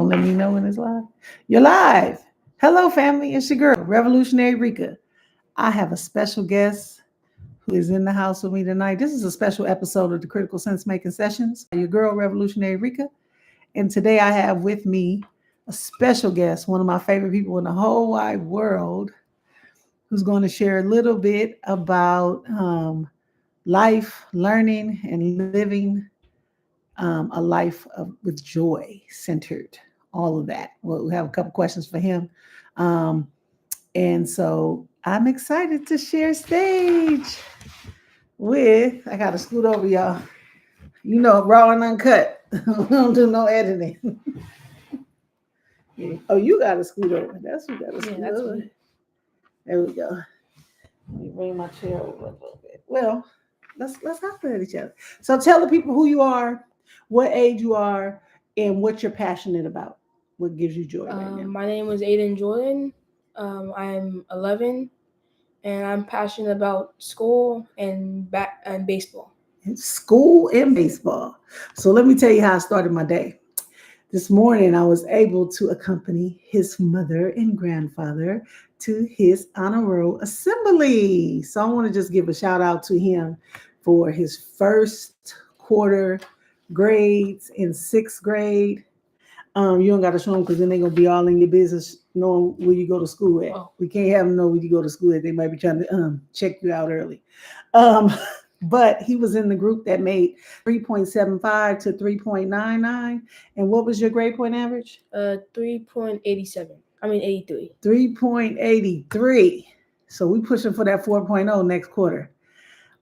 gonna let me know when it's live? You're live. Hello, family. It's your girl, Revolutionary Rika. I have a special guest who is in the house with me tonight. This is a special episode of the Critical Sense Making Sessions. Your girl, Revolutionary Rika. And today I have with me a special guest, one of my favorite people in the whole wide world, who's going to share a little bit about life, learning, and living a life with joy centered, all of that. We'll have a couple questions for him. Um, and so I'm excited to share stage with, I got to scoot over, y'all. You know, raw and uncut. We don't do no editing. Yeah. Oh, you got to scoot over. That's what you got to scoot over. Me. There we go. Let me bring my chair over a little bit. Well, let's hop at each other. So tell the people who you are, what age you are, and what you're passionate about. What gives you joy right now? My name is Aiden Jordan. I'm 11, and I'm passionate about school and baseball. School and baseball. So let me tell you how I started my day. This morning, I was able to accompany his mother and grandfather to his honor roll assembly. So I want to just give a shout out to him for his first quarter grades in sixth grade. You don't got to show them because then they're going to be all in your business knowing where you go to school at. Oh. We can't have them know where you go to school at. They might be trying to check you out early. But he was in the group that made 3.75 to 3.99. And what was your grade point average? 3.87. 83. 3.83. So we pushing for that 4.0 next quarter.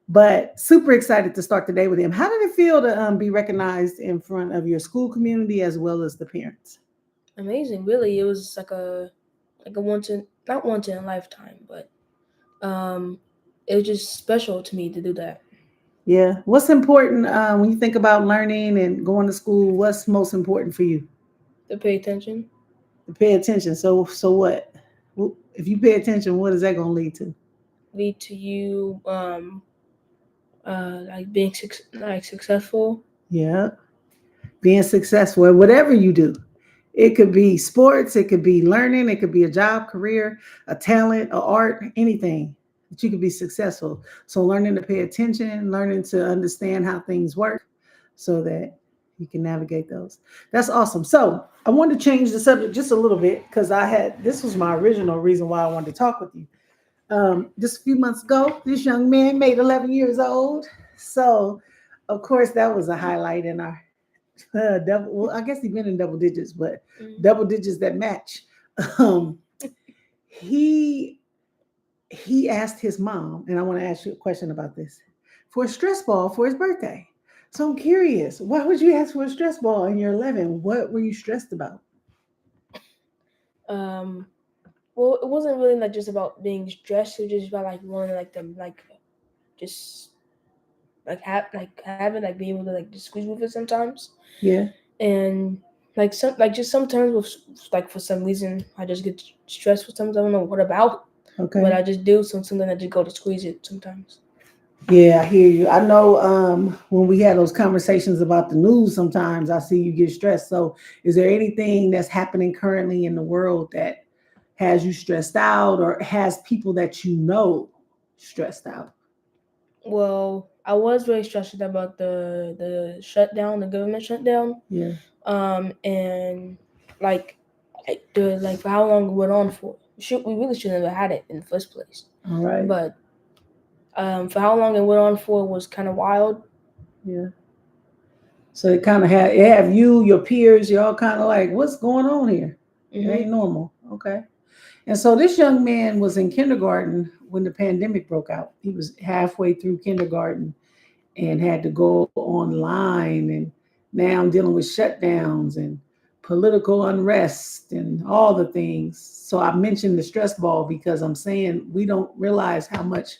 But super excited to start the day with him. How did it feel to be recognized in front of your school community as well as the parents? Amazing, really. It was like a not once in a lifetime, but it was just special to me to do that. Yeah. What's important when you think about learning and going to school? What's most important for you? To pay attention. To pay attention. So what? If you pay attention, what is that going to lead to? Lead to you like being successful. Yeah. Being successful at whatever you do. It could be sports, it could be learning, it could be a job, career, a talent, a art, anything that you could be successful. So learning to pay attention, learning to understand how things work so that you can navigate those. That's awesome. So I wanted to change the subject just a little bit because this was my original reason why I wanted to talk with you. Just a few months ago, this young man made 11 years old. So of course that was a highlight in our well, I guess he's been in double digits, but double digits that match. He asked his mom, and I want to ask you a question about this, for a stress ball for his birthday. So I'm curious, why would you ask for a stress ball and you're 11? What were you stressed about? Well, it wasn't really like just about being stressed. It was just about like wanting like them like just having like being able to like just squeeze with it sometimes. Yeah. And like sometimes with like for some reason I just get stressed for sometimes. I don't know what about. Okay. But I just do something I just go to squeeze it sometimes. Yeah, I hear you. I know when we had those conversations about the news, sometimes I see you get stressed. So is there anything that's happening currently in the world that has you stressed out or has people that you know stressed out? Well, I was very stressed about the shutdown, the government shutdown. Yeah. And like for how long it went on for. We really shouldn't have had it in the first place. All right. But for how long it went on for was kind of wild. Yeah. So it kind of have you, your peers, you're all kind of like, what's going on here? Mm-hmm. It ain't normal. Okay. And so this young man was in kindergarten when the pandemic broke out. He was halfway through kindergarten and had to go online, and now I'm dealing with shutdowns and political unrest and all the things. So I mentioned the stress ball because I'm saying we don't realize how much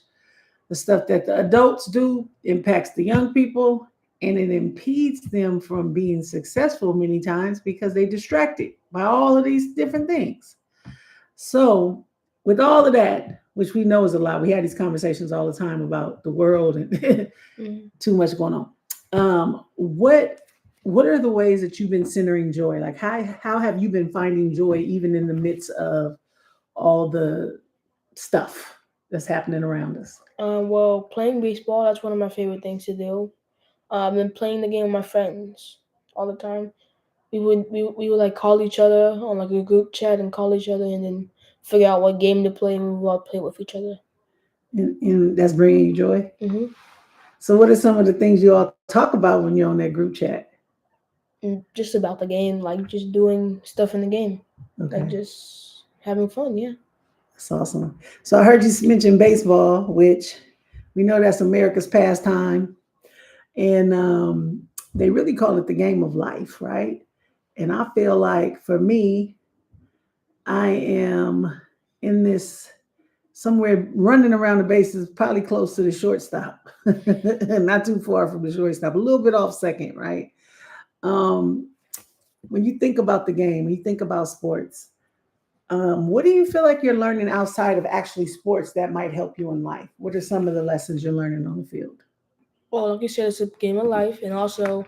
the stuff that the adults do impacts the young people, and it impedes them from being successful many times because they're distracted by all of these different things. So with all of that, which we know is a lot, we had these conversations all the time about the world and too much going on. What what are the ways that you've been centering joy? Like how have you been finding joy even in the midst of all the stuff that's happening around us? Well, playing baseball, that's one of my favorite things to do. Then playing the game with my friends all the time. We would like call each other on like a group chat and call each other and then figure out what game to play and we would all play with each other. And that's bringing you joy. Mm-hmm. So, what are some of the things you all talk about when you're on that group chat? And just about the game, like just doing stuff in the game, like Okay, just having fun. Yeah. that's awesome. So, I heard you mention baseball, which we know that's America's pastime, and they really call it the game of life, right? And I feel like for me, I am in this somewhere running around the bases, probably close to the shortstop, not too far from the shortstop, a little bit off second, right? Um, when you think about the game, when you think about sports, what do you feel like you're learning outside of actually sports that might help you in life? What are some of the lessons you're learning on the field? Well, like you said, it's a game of life and also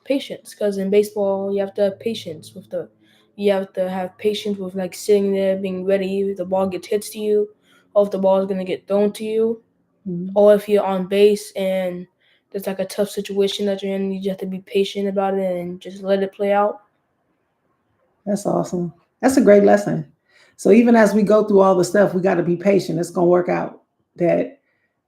patience. Because in baseball, you have to have patience with the. You have to have patience with like sitting there, being ready if the ball gets hits to you, or if the ball is gonna get thrown to you, Mhm. or if you're on base and there's like a tough situation that you're in, you just have to be patient about it and just let it play out. That's awesome. That's a great lesson. So even as we go through all the stuff, we got to be patient. It's going to work out. That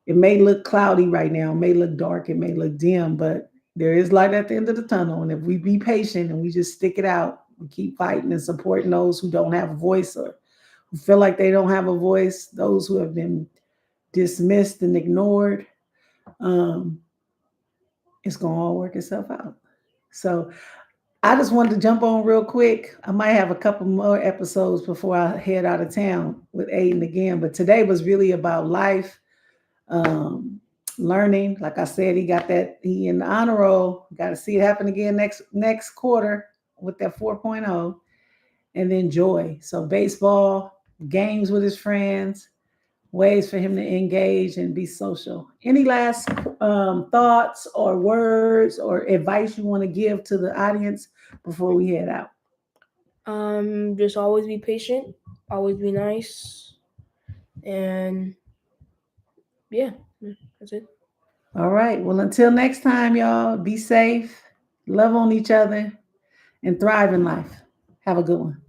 it may look cloudy right now, it may look dark, it may look dim, but there is light at the end of the tunnel. And if we be patient and we just stick it out, we keep fighting and supporting those who don't have a voice or who feel like they don't have a voice, those who have been dismissed and ignored, um, it's going to all work itself out. So I just wanted to jump on real quick. I might have a couple more episodes before I head out of town with Aiden again, but today was really about life, um, learning. Like I said, he got that, he in the honor roll. Got to see it happen again next quarter with that 4.0, and then joy. So baseball, games with his friends, ways for him to engage and be social. Any last thoughts or words or advice you want to give to the audience before we head out? Just always be patient, always be nice, and yeah, that's it. All right. Well, until next time, y'all, be safe, love on each other, and thrive in life. Have a good one.